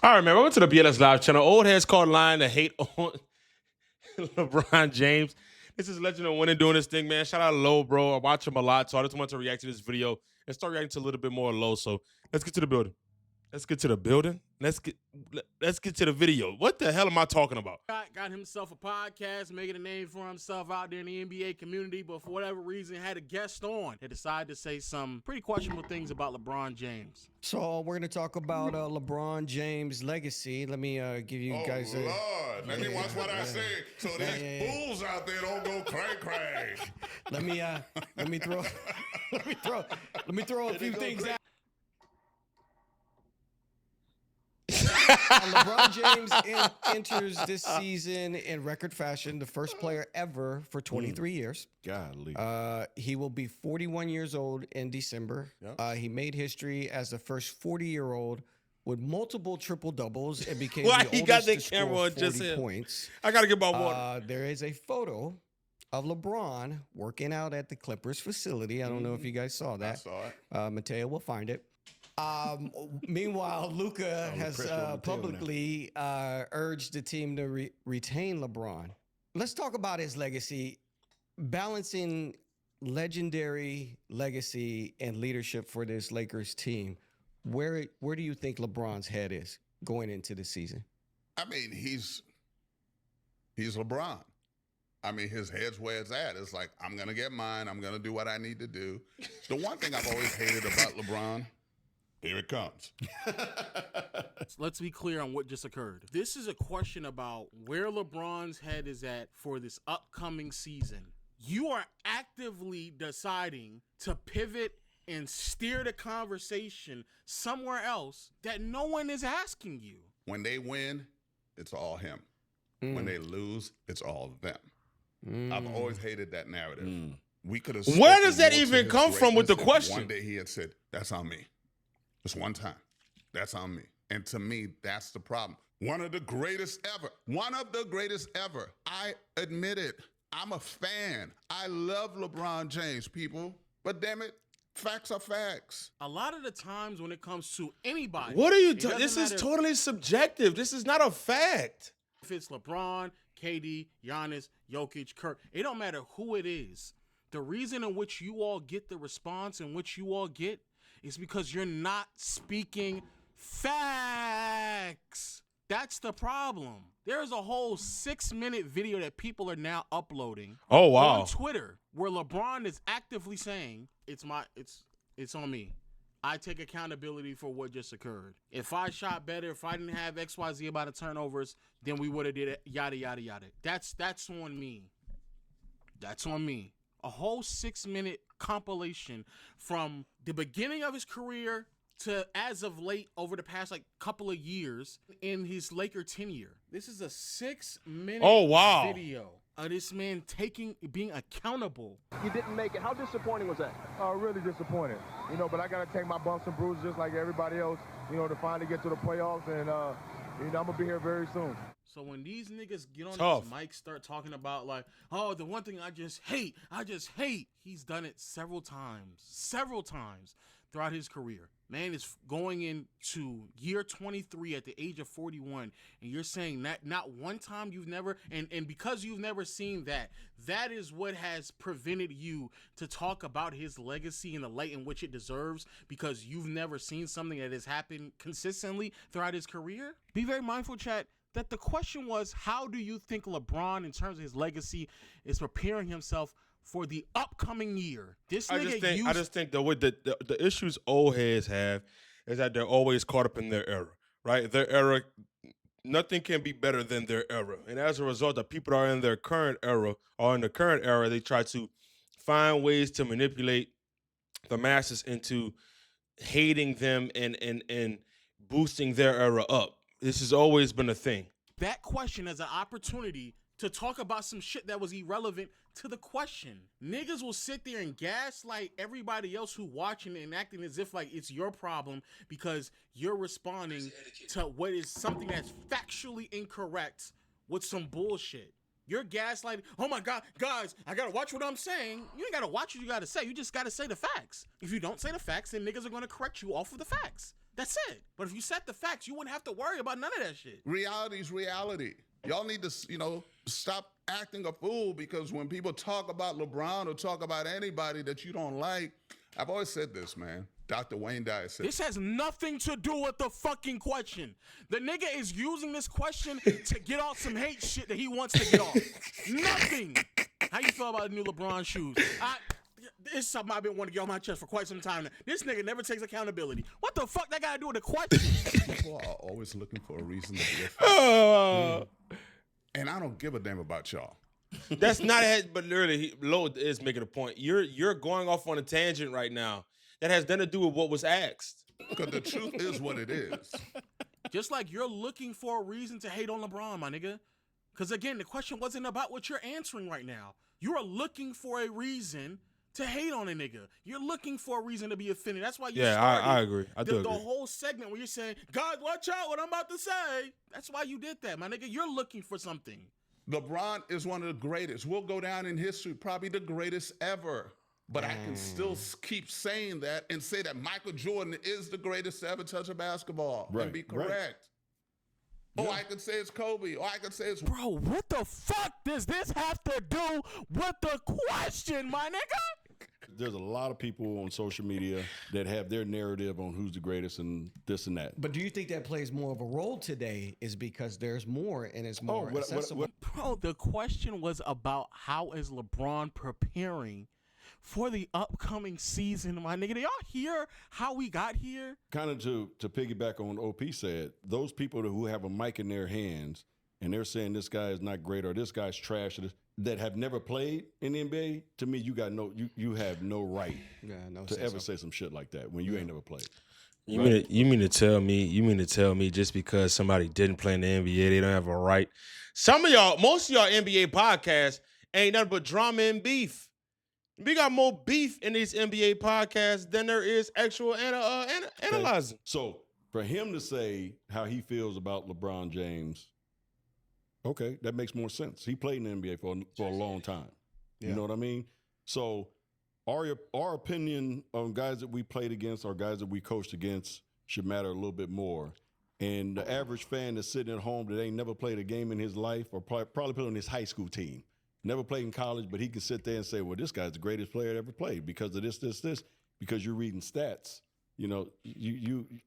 All right, man. Welcome to the BLS Live channel. Old heads called line to hate on LeBron James. This is Legend of Winning doing this thing, man. Shout out to Low, bro. I watch him a lot, so I just want to react to this video and start reacting to a little bit more Low. So let's get to the building. Let's get to the building. Let's get to the video. What the hell am I talking about? Got himself a podcast, making a name for himself out there in the NBA community, but for whatever reason had a guest on that decided to say some pretty questionable things about LeBron James. So we're gonna talk about LeBron James' legacy. Let me give you guys. Oh Lord, let me watch what I say, so these fools out there don't go cray cray. Let me throw a few things out. LeBron James enters this season in record fashion, the first player ever for 23 years. Golly. He will be 41 years old in December. Yep. He made history as the first 40-year-old with multiple triple doubles and became the oldest he got the to score camera on 40 just points. I gotta get my water. There is a photo of LeBron working out at the Clippers facility. I don't know if you guys saw that. I saw it. Mateo will find it. Meanwhile, Luka has publicly urged the team to retain LeBron. Let's talk about his legacy, balancing legendary legacy and leadership for this Lakers team. Where do you think LeBron's head is going into the season? I mean, he's LeBron. I mean, his head's where it's at. It's like, I'm gonna get mine. I'm gonna do what I need to do. The one thing I've always hated about LeBron. Here it comes. Let's be clear on what just occurred. This is a question about where LeBron's head is at for this upcoming season. You are actively deciding to pivot and steer the conversation somewhere else that no one is asking you. When they win, it's all him. When they lose, it's all them. I've always hated that narrative. We could have. Where does that even come from with the question? One day he had said, "That's on me." Just one time. That's on me. And to me, that's the problem. One of the greatest ever. One of the greatest ever. I admit it. I'm a fan. I love LeBron James, people. But damn it, facts are facts. A lot of the times when it comes to anybody. What are you talking? This is totally subjective. This is not a fact. If it's LeBron, KD, Giannis, Jokic, Kirk, it don't matter who it is. The reason in which you all get the response in which you all get is because you're not speaking facts. That's the problem. There's a whole 6-minute video that people are now uploading on Twitter where LeBron is actively saying, it's on me. I take accountability for what just occurred. If I shot better, if I didn't have XYZ about the turnovers, then we would have did it, yada, yada, yada. That's on me. That's on me. A whole 6-minute compilation from the beginning of his career to as of late over the past couple of years in his Laker tenure. This is a 6-minute video of this man being accountable. You didn't make it. How disappointing was that? Really disappointed. But I got to take my bumps and bruises just like everybody else, to finally get to the playoffs. And, I'm going to be here very soon. So when these niggas get on this mic, start talking about the one thing I just hate. He's done it several times throughout his career. Man is going into year 23 at the age of 41, and you're saying that not one time you've never, and because you've never seen that is what has prevented you to talk about his legacy in the light in which it deserves, because you've never seen something that has happened consistently throughout his career. Be very mindful, chat, that the question was, how do you think LeBron, in terms of his legacy, is preparing himself for the upcoming year? I just think the issues old heads have is that they're always caught up in their era, right? Their era, nothing can be better than their era. And as a result, the people that are in their current era, they try to find ways to manipulate the masses into hating them and boosting their era up. This has always been a thing. That question is an opportunity to talk about some shit that was irrelevant to the question. Niggas will sit there and gaslight everybody else who watching and acting as if it's your problem because you're responding to what is something that's factually incorrect with some bullshit. You're gaslighting. Oh my God, guys, I gotta watch what I'm saying. You ain't gotta watch what you gotta say. You just gotta say the facts. If you don't say the facts, then niggas are gonna correct you off of the facts. That's it. But if you set the facts, you wouldn't have to worry about none of that shit. Reality's reality. Y'all need to, stop acting a fool, because when people talk about LeBron or talk about anybody that you don't like, I've always said this, man. Dr. Wayne Dyer said this has nothing to do with the fucking question. The nigga is using this question to get off some hate shit that he wants to get off. Nothing. How you feel about the new LeBron shoes? This is something I've been wanting to get on my chest for quite some time now. This nigga never takes accountability. What the fuck that got to do with the question? people are always looking for a reason to be offended. And I don't give a damn about y'all. That's not it, but literally, Lo is making a point. You're going off on a tangent right now that has nothing to do with what was asked. Because the truth is what it is. Just like you're looking for a reason to hate on LeBron, my nigga. Because again, the question wasn't about what you're answering right now. You are looking for a reason to hate on a nigga. You're looking for a reason to be offended. That's why you started I agree. I do the agree. whole segment where you're saying, God, watch out what I'm about to say. That's why you did that, my nigga. You're looking for something. LeBron is one of the greatest. We'll go down in history, probably the greatest ever. But I can still keep saying that and say that Michael Jordan is the greatest to ever touch a basketball and be correct. Or I could say it's Kobe. Or I could say it's... Bro, what the fuck does this have to do with the question, my nigga? There's a lot of people on social media that have their narrative on who's the greatest and this and that. But do you think that plays more of a role today is because there's more and it's more accessible? Bro, the question was about how is LeBron preparing for the upcoming season, my nigga. Do y'all hear how we got here? Kind of to piggyback on what OP said, those people who have a mic in their hands and they're saying this guy is not great or this guy's trash that have never played in the NBA, to me, you have no right to ever say some shit like that when you ain't never played. You mean to tell me just because somebody didn't play in the NBA, they don't have a right? Most of y'all NBA podcasts ain't nothing but drama and beef. We got more beef in these NBA podcasts than there is actual analyzing. So for him to say how he feels about LeBron James, okay, that makes more sense. He played in the NBA for a long time. You know what I mean? So our opinion on guys that we played against or guys that we coached against should matter a little bit more. And the average fan that's sitting at home that ain't never played a game in his life or probably played on his high school team, never played in college, but he can sit there and say, well, this guy's the greatest player that ever played because of this, because you're reading stats. You know,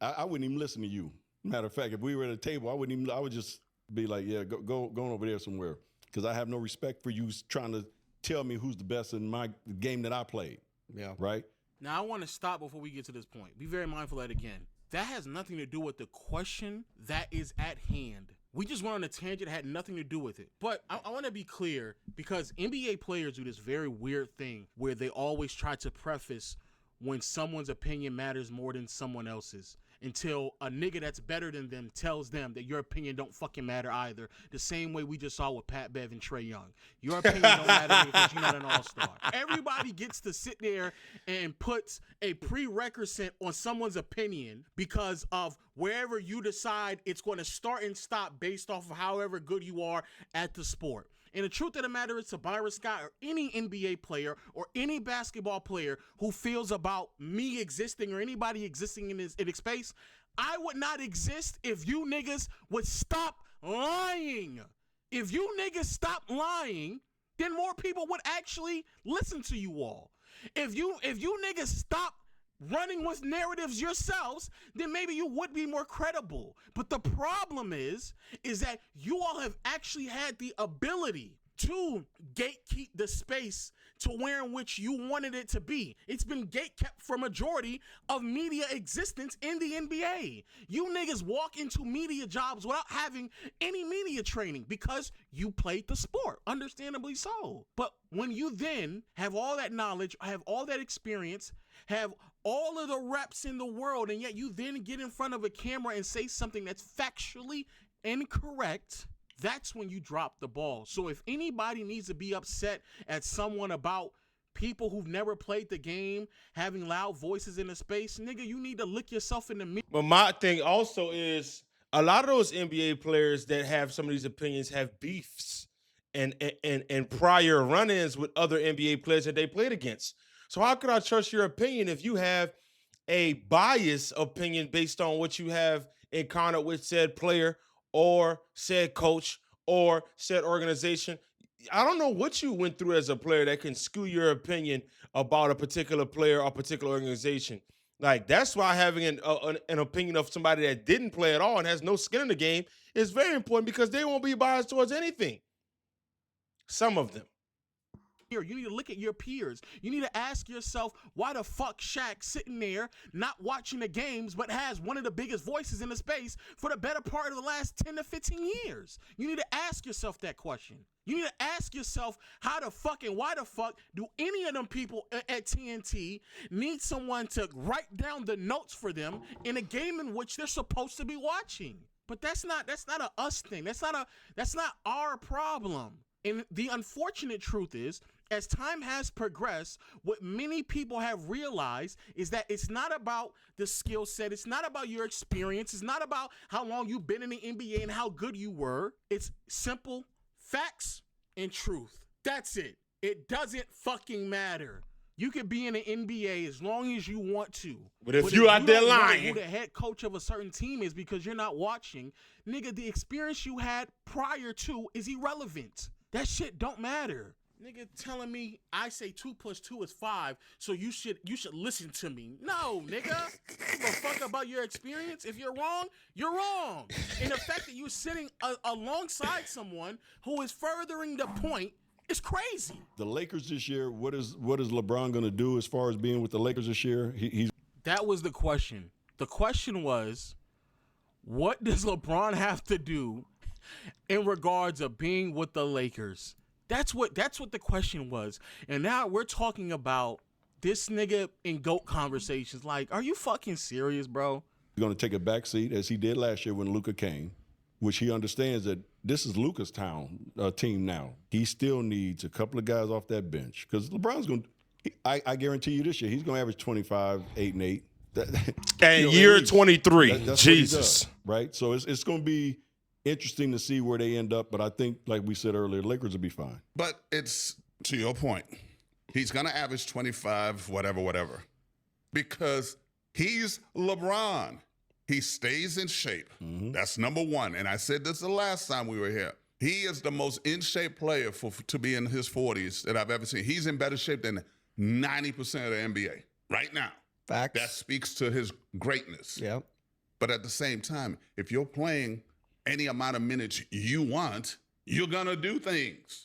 I wouldn't even listen to you. Matter of fact, if we were at a table, I would just be like, yeah, go over there somewhere because I have no respect for you trying to tell me who's the best in my game that I played. Yeah. Right? Now, I want to stop before we get to this point. Be very mindful of that again. That has nothing to do with the question that is at hand. We just went on a tangent that had nothing to do with it. But I want to be clear because NBA players do this very weird thing where they always try to preface when someone's opinion matters more than someone else's until a nigga that's better than them tells them that your opinion don't fucking matter either. The same way we just saw with Pat Bev and Trae Young. Your opinion don't matter because you're not an all-star. Everybody gets to sit there and puts a prerequisite on someone's opinion because of wherever you decide it's going to start and stop based off of however good you are at the sport. And the truth of the matter is, Tobias Scott or any NBA player or any basketball player who feels about me existing or anybody existing in this space, I would not exist if you niggas would stop lying. If you niggas stop lying, then more people would actually listen to you all. If you niggas stop running with narratives yourselves, then maybe you would be more credible. But the problem is that you all have actually had the ability to gatekeep the space to where in which you wanted it to be. It's been gatekept for majority of media existence in the NBA. You niggas walk into media jobs without having any media training because you played the sport, understandably so. But when you then have all that knowledge, have all that experience, have all of the reps in the world, and yet you then get in front of a camera and say something that's factually incorrect, that's when you drop the ball. So if anybody needs to be upset at someone about people who've never played the game having loud voices in the space, nigga, you need to look yourself in the mirror. But my thing also is a lot of those NBA players that have some of these opinions have beefs and prior run-ins with other NBA players that they played against. So how could I trust your opinion if you have a biased opinion based on what you have encountered with said player or said coach or said organization. I don't know what you went through as a player that can skew your opinion about a particular player or particular organization. Like, that's why having an opinion of somebody that didn't play at all and has no skin in the game is very important, because they won't be biased towards anything. Some of them. You need to look at your peers. You need to ask yourself, why the fuck Shaq sitting there not watching the games but has one of the biggest voices in the space for the better part of the last 10 to 15 years? You need to ask yourself that question. You need to ask yourself how the fuck and why the fuck do any of them people at TNT need someone to write down the notes for them in a game in which they're supposed to be watching? But that's not a us thing. That's not our problem. And the unfortunate truth is, as time has progressed, what many people have realized is that it's not about the skill set. It's not about your experience. It's not about how long you've been in the NBA and how good you were. It's simple facts and truth. That's it. It doesn't fucking matter. You could be in the NBA as long as you want to. But if you out there lying, who the head coach of a certain team is because you're not watching, nigga, the experience you had prior to is irrelevant. That shit don't matter. Nigga telling me I say 2 + 2 is 5, so you should listen to me. No, nigga. Give a fuck about your experience. If you're wrong, you're wrong. And the fact that you're sitting alongside someone who is furthering the point is crazy. The Lakers this year, what is LeBron going to do as far as being with the Lakers this year? That was the question. The question was, what does LeBron have to do in regards of being with the Lakers? That's what the question was. And now we're talking about this nigga in GOAT conversations. Like, are you fucking serious, bro? He's going to take a back seat as he did last year when Luka came, which he understands that this is Luka's team now. He still needs a couple of guys off that bench because LeBron's going to, I guarantee you this year, he's going to average 25, 8 and 8. And year 23, that's Jesus. Does, right? So it's going to be interesting to see where they end up, but I think, like we said earlier, Lakers will be fine. But it's, to your point, he's going to average 25, whatever, because he's LeBron. He stays in shape. Mm-hmm. That's number one. And I said this the last time we were here. He is the most in-shape player to be in his 40s that I've ever seen. He's in better shape than 90% of the NBA right now. Facts. That speaks to his greatness. Yep. But at the same time, if you're playing any amount of minutes you want, you're going to do things.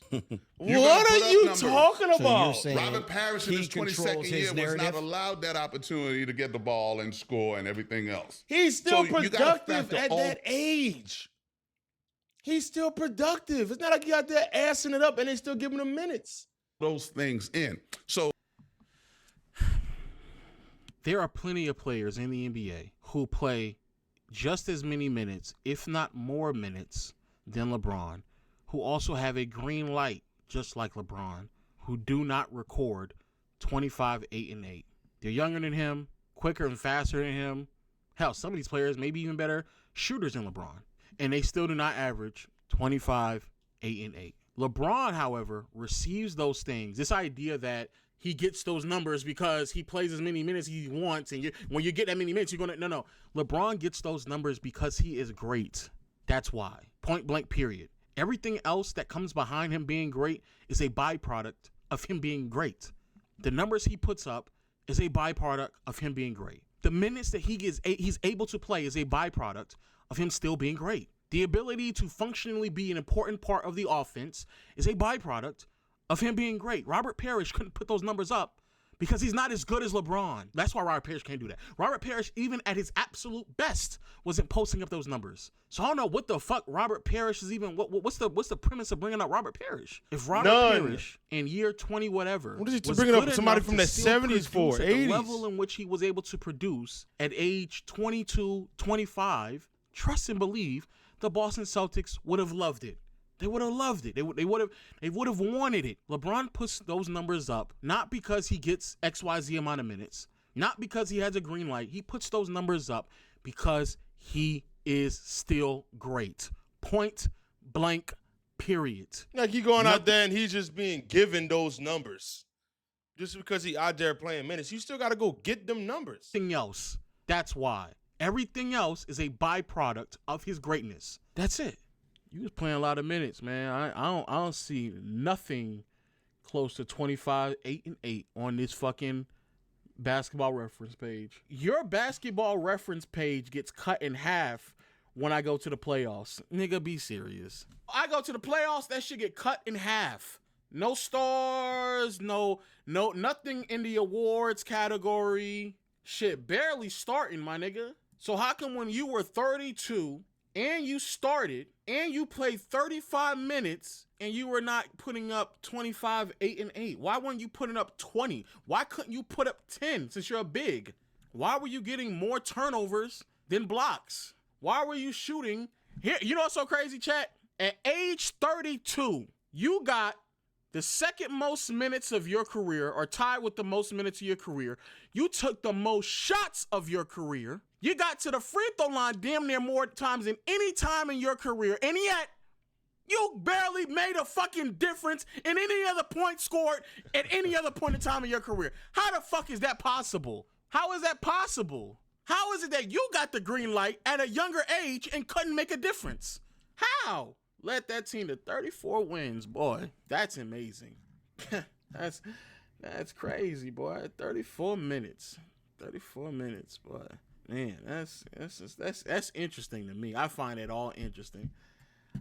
What are you talking about? So Robert Parrish in his 22nd year was not allowed that opportunity to get the ball and score and everything else. He's still productive at that age. He's still productive. It's not like you out there assing it up and they still giving him minutes. Those things in. So there are plenty of players in the NBA who play just as many minutes, if not more minutes, than LeBron, who also have a green light, just like LeBron, who do not record 25, 8 and 8. They're younger than him, quicker and faster than him. Hell, some of these players may be even better shooters than LeBron, and they still do not average 25, 8 and 8. LeBron, however, receives those things. This idea that he gets those numbers because he plays as many minutes as he wants, and when you get that many minutes, you're going to... No. LeBron gets those numbers because he is great. That's why. Point blank, period. Everything else that comes behind him being great is a byproduct of him being great. The numbers he puts up is a byproduct of him being great. The minutes that he's able to play is a byproduct of him still being great. The ability to functionally be an important part of the offense is a byproduct of him being great. Robert Parrish couldn't put those numbers up because he's not as good as LeBron. That's why Robert Parrish can't do that. Robert Parrish, even at his absolute best, wasn't posting up those numbers. So I don't know what the fuck Robert Parrish is even. What's the premise of bringing up Robert Parrish? If Robert Parrish in year 20 whatever, what is he bringing up somebody from the 70s for? 80s. The level in which he was able to produce at age 22, 25, trust and believe the Boston Celtics would have loved it. They would have loved it. They would have wanted it. LeBron puts those numbers up not because he gets XYZ amount of minutes, not because he has a green light. He puts those numbers up because he is still great. Point blank, period. Like he going out there and he's just being given those numbers. just because he out there playing minutes. You still got to go get them numbers. Everything else. That's why. Everything else is a byproduct of his greatness. That's it. You was playing a lot of minutes, man. I don't see nothing close to 25, 8, and 8 on this fucking basketball reference page. Your basketball reference page gets cut in half when I go to the playoffs. Nigga, be serious. I go to the playoffs, that shit get cut in half. No stars, no nothing in the awards category. Shit, barely starting, my nigga. So how come when you were 32 and you started and you played 35 minutes and you were not putting up 25, 8, and 8? Why weren't you putting up 20? Why couldn't you put up 10 since you're a big? Why were you getting more turnovers than blocks? Why were you shooting? Here, you know what's so crazy, chat? At age 32, you got the second most minutes of your career, or tied with the most minutes of your career. You took the most shots of your career. You got to the free throw line damn near more times than any time in your career. And yet, you barely made a fucking difference in any other point scored at any other point in time in your career. How the fuck is that possible? How is that possible? How is it that you got the green light at a younger age and couldn't make a difference? How? Led that team to 34 wins, boy. That's amazing. That's crazy, boy. 34 minutes. 34 minutes, boy. Man, that's interesting to me. I find it all interesting.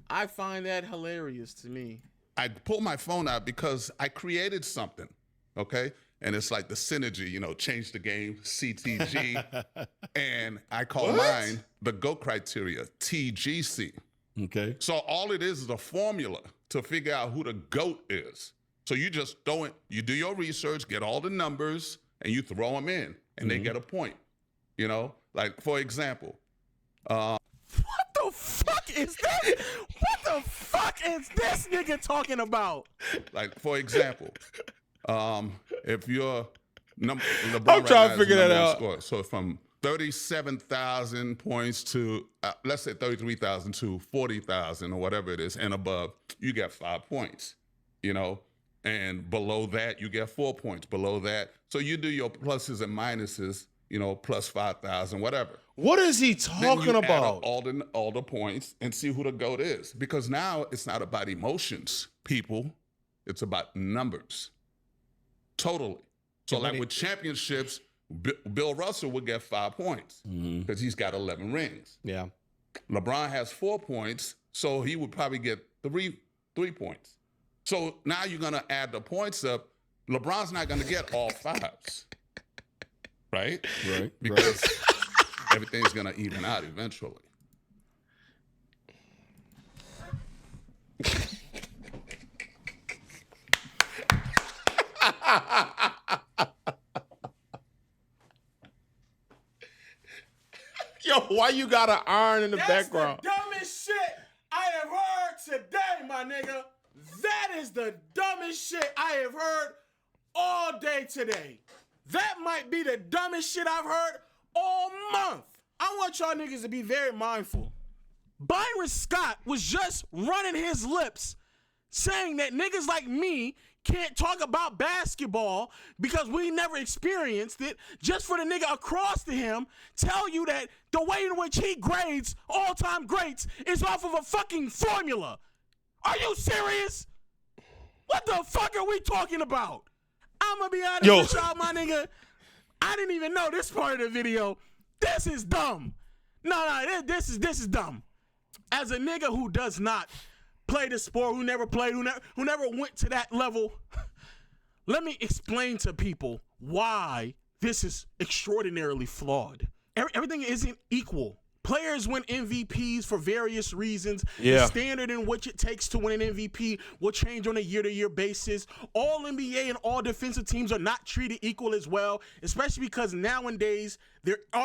I find that hilarious to me. I pulled my phone out because I created something, okay? And it's like the synergy, change the game, CTG. And I call mine the GOAT criteria, TGC. Okay. So all it is a formula to figure out who the GOAT is. So you just you do your research, get all the numbers, and you throw them in, and they get a point. Like, for example. What the fuck is that? What the fuck is this nigga talking about? Like, for example, if you're LeBron, I'm trying to figure that out. Score. So from 37,000 points to, let's say 33,000 to 40,000 or whatever it is, and above, you get 5 points, and below that, you get 4 points. Below that, so you do your pluses and minuses, plus 5,000, whatever. What is he talking about? Add up all the points and see who the GOAT is. Because now it's not about emotions, people. It's about numbers. Totally. So like with championships, Bill Russell would get 5 points because he's got 11 rings. Yeah. LeBron has 4 points, so he would probably get 3 points. So now you're going to add the points up. LeBron's not going to get all 5s. Right? Right. Because everything's going to even out eventually. Yo, why you got an iron in the background? That's the dumbest shit I have heard today, my nigga. That is the dumbest shit I have heard all day today. That might be the dumbest shit I've heard all month. I want y'all niggas to be very mindful. Byron Scott was just running his lips saying that niggas like me can't talk about basketball because we never experienced it, just for the nigga across to him tell you that the way in which he grades all-time greats is off of a fucking formula. Are you serious? What the fuck are we talking about? I'm gonna be honest with y'all, my nigga. I didn't even know this part of the video. This is dumb. No, this is dumb. As a nigga who does not play the sport, who never played, who never went to that level, let me explain to people why this is extraordinarily flawed. Everything isn't equal. Players win MVPs for various reasons. Yeah. The standard in which it takes to win an MVP will change on a year-to-year basis. All NBA and all defensive teams are not treated equal as well, especially because nowadays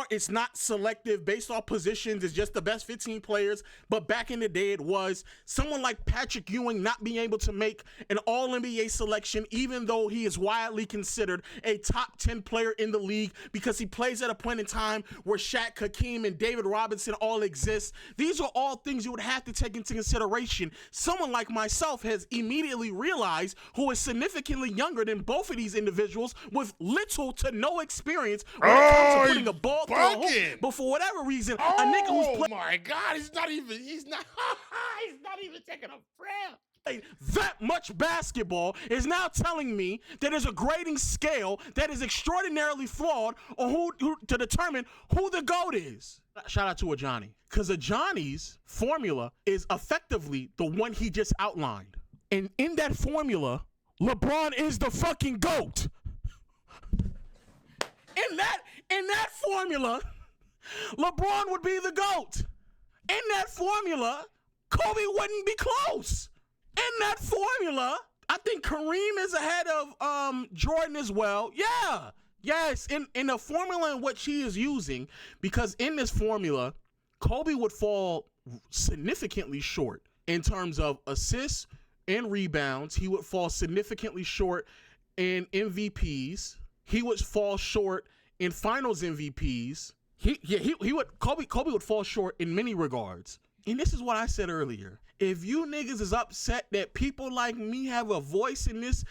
It's not selective based off positions. It's just the best 15 players. But back in the day, it was someone like Patrick Ewing not being able to make an All-NBA selection, even though he is widely considered a top 10 player in the league because he plays at a point in time where Shaq, Hakeem, and David Robinson all exist. These are all things you would have to take into consideration. Someone like myself has immediately realized, who is significantly younger than both of these individuals with little to no experience when it comes to putting a ball through a hoop. But for whatever reason, a nigga who's playing. Oh my God, he's not even taking a breath. That much basketball is now telling me that there's a grading scale that is extraordinarily flawed on who to determine who the GOAT is. Shout out to Ajani, because Ajani's formula is effectively the one he just outlined. And in that formula, LeBron is the fucking GOAT. In that formula, LeBron would be the GOAT. In that formula, Kobe wouldn't be close. In that formula, I think Kareem is ahead of Jordan as well. Yeah. Yes, in the formula in which he is using, because in this formula, Kobe would fall significantly short in terms of assists and rebounds. He would fall significantly short in MVPs. He would fall short in Finals MVPs. Kobe would fall short in many regards. And this is what I said earlier. If you niggas is upset that people like me have a voice in this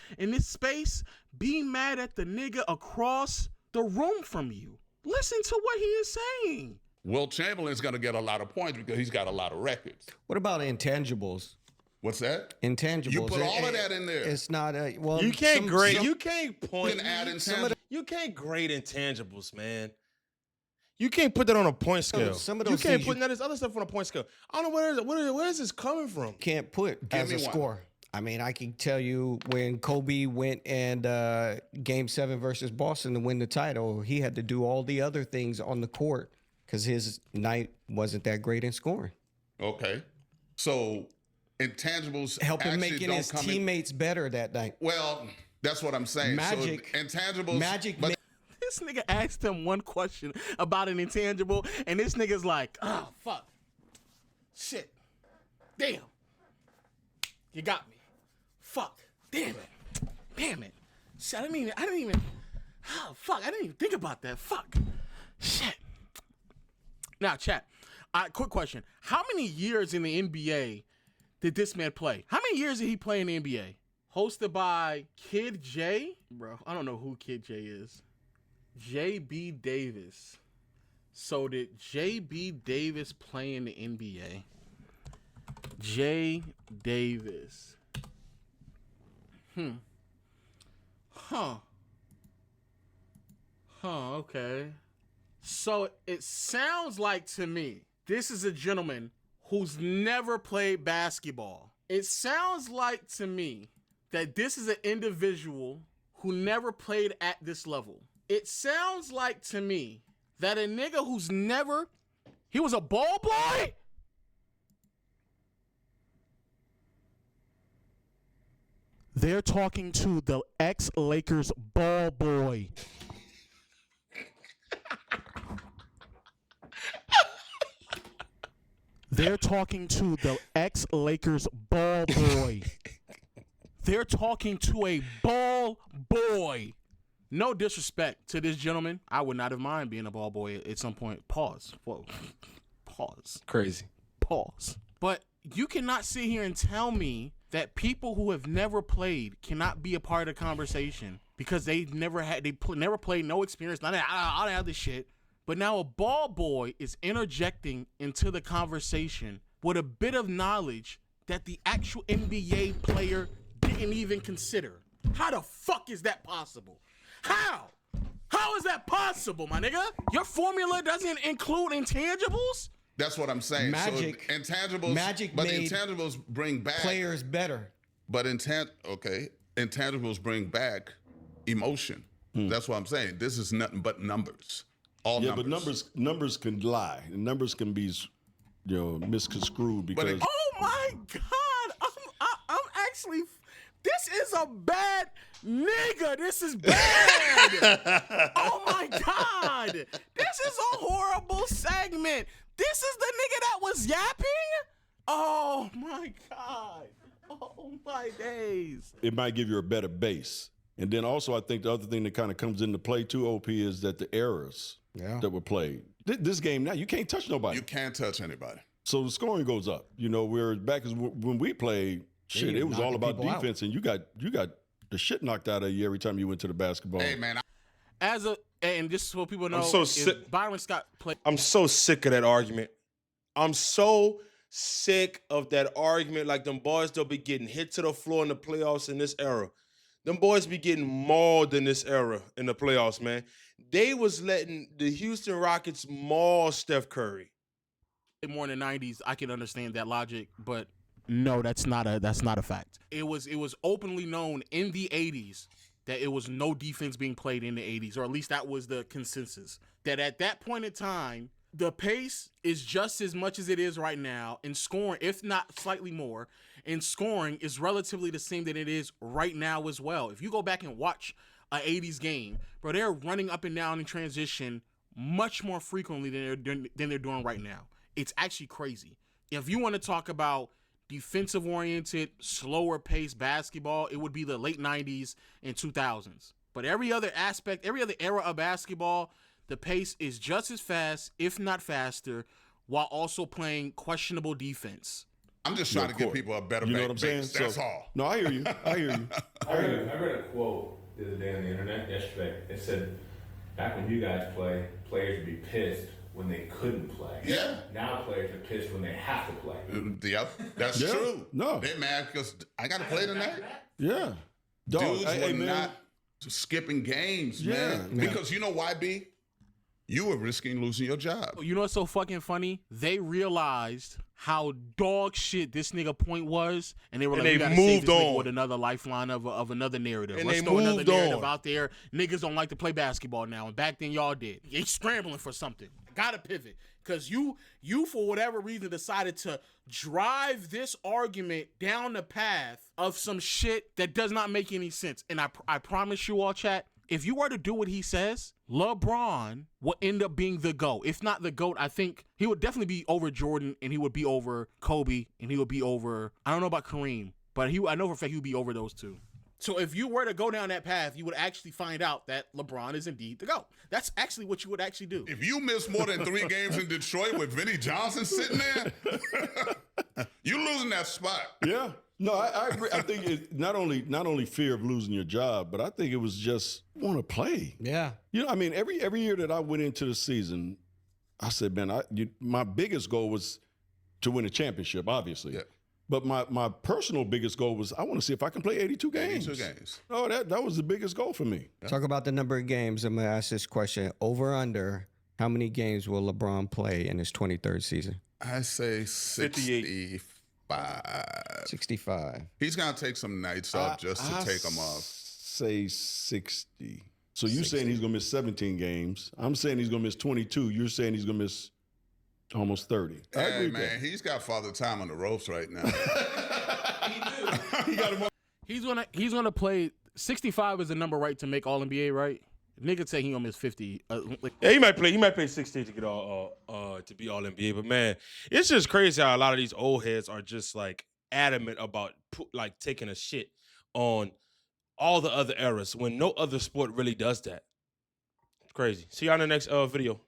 space, be mad at the nigga across the room from you. Listen to what he is saying. Will Chamberlain's going to get a lot of points because he's got a lot of records. What about intangibles? What's that? Intangibles. You put all of that in there. It's not a well. You can't grade. You can't point. You can add intangibles. You can't grade intangibles, man. You can't put that on a point scale. Some of those you can't put none of this other stuff on a point scale. I don't know where is this coming from? Can't put as a score. I mean, I can tell you when Kobe went and Game 7 versus Boston to win the title, he had to do all the other things on the court because his night wasn't that great in scoring. Okay, so intangibles helping making his teammates better that night. Well, that's what I'm saying. Magic, so intangibles. Magic. This nigga asked him one question about an intangible, and this nigga's like, oh, fuck. Shit. Damn. You got me. Fuck. Damn it. Damn it. Shit, I didn't even, oh, fuck. I didn't even think about that. Fuck. Shit. Now, chat. Quick question. How many years in the NBA did this man play? How many years did he play in the NBA? Hosted by Kid J? Bro, I don't know who Kid J is. J.B. Davis. So did J.B. Davis play in the NBA? J. Davis. Okay. So it sounds like to me, this is a gentleman who's never played basketball. It sounds like to me that this is an individual who never played at this level. It sounds like to me that a nigga who's never, he was a ball boy? They're talking to the ex-Lakers ball boy. They're talking to the ex-Lakers ball boy. They're talking to a ball boy. No disrespect to this gentleman. I would not have mind being a ball boy at some point. Pause. Whoa. Pause. Crazy. Pause. But you cannot sit here and tell me that people who have never played cannot be a part of the conversation because they never played, no experience, none of all that other shit. But now a ball boy is interjecting into the conversation with a bit of knowledge that the actual NBA player didn't even consider. How the fuck is that possible? How? How is that possible, my nigga? Your formula doesn't include intangibles? That's what I'm saying. Magic. So intangibles. Magic but made intangibles bring back players better. But intangibles bring back emotion. That's what I'm saying. This is nothing but numbers. All numbers. But numbers can lie. Numbers can be, misconstrued because. Oh my God! I'm actually. This is a bad nigga. This is bad. Oh my God. This is a horrible segment. This is the nigga that was yapping? Oh my God. Oh my days. It might give you a better base. And then also, I think the other thing that kind of comes into play too, OP, is that the errors that were played. This game now, you can't touch nobody. You can't touch anybody. So the scoring goes up. You know, where back when we played, shit, it was all about defense, and you got the shit knocked out of you every time you went to the basketball. Hey, man. And just so people know, I'm so sick. Byron Scott played. I'm so sick of that argument. I'm so sick of that argument. Like, them boys, they'll be getting hit to the floor in the playoffs in this era. Them boys be getting mauled in this era in the playoffs, man. They was letting the Houston Rockets maul Steph Curry. More in the 90s, I can understand that logic, but no, that's not a fact. It was openly known in the 80s that it was no defense being played in the 80s, or at least that was the consensus. That at that point in time, the pace is just as much as it is right now, and scoring, if not slightly more, and scoring is relatively the same that it is right now as well. If you go back and watch an 80s game, bro, they're running up and down in transition much more frequently than they're doing right now. It's actually crazy. If you want to talk about defensive-oriented, slower-paced basketball, it would be the late 90s and 2000s. But every other aspect, every other era of basketball, the pace is just as fast, if not faster, while also playing questionable defense. I'm just trying to give people a better base. You know what I'm saying? That's all. No, I hear you. I hear you. I read a quote the other day on the internet yesterday. It said, back when you guys play, players would be pissed when they couldn't play. Yeah. Now players are pissed when they have to play. Yep, that's true. No. They're mad because I got to play tonight. Yeah. Dog, Dudes were man. not skipping games, man. Because you know why, B? You were risking losing your job. You know what's so fucking funny? They realized how dog shit this nigga point was, and they were like, we gotta save this nigga with another lifeline of another narrative. Let's throw another narrative out there. Niggas don't like to play basketball now, and back then y'all did. They scrambling for something. Gotta pivot. Because you for whatever reason decided to drive this argument down the path of some shit that does not make any sense. And I promise you all, chat, if you were to do what he says, LeBron will end up being the GOAT. If not the GOAT, I think he would definitely be over Jordan, and he would be over Kobe, and he would be over, I don't know about Kareem, but I know for a fact he would be over those two. So if you were to go down that path, you would actually find out that LeBron is indeed the GOAT. That's actually what you would actually do. If you miss more than 3 games in Detroit with Vinnie Johnson sitting there, you losing that spot. Yeah. No, I agree. I think it's not only fear of losing your job, but I think it was just want to play. Yeah. You know, I mean, every year that I went into the season, I said, man, my biggest goal was to win a championship, obviously. Yeah. But my personal biggest goal was I want to see if I can play 82 games. 82 games. Oh, that was the biggest goal for me. Talk about the number of games. I'm going to ask this question. Over under, how many games will LeBron play in his 23rd season? I say 65. 65. He's going to take some nights off just to take them off. Say 60. So you're saying he's going to miss 17 games. I'm saying he's going to miss 22. You're saying he's going to miss almost 30. I agree with that. He's got Father Time on the ropes right now. He got him on. He's gonna play 65 is the number right to make All NBA, right? Nigga say he gonna miss 50. Yeah, he might play 16 to get to be All NBA. But man, it's just crazy how a lot of these old heads are just like adamant about like taking a shit on all the other eras when no other sport really does that. It's crazy. See you on the next video.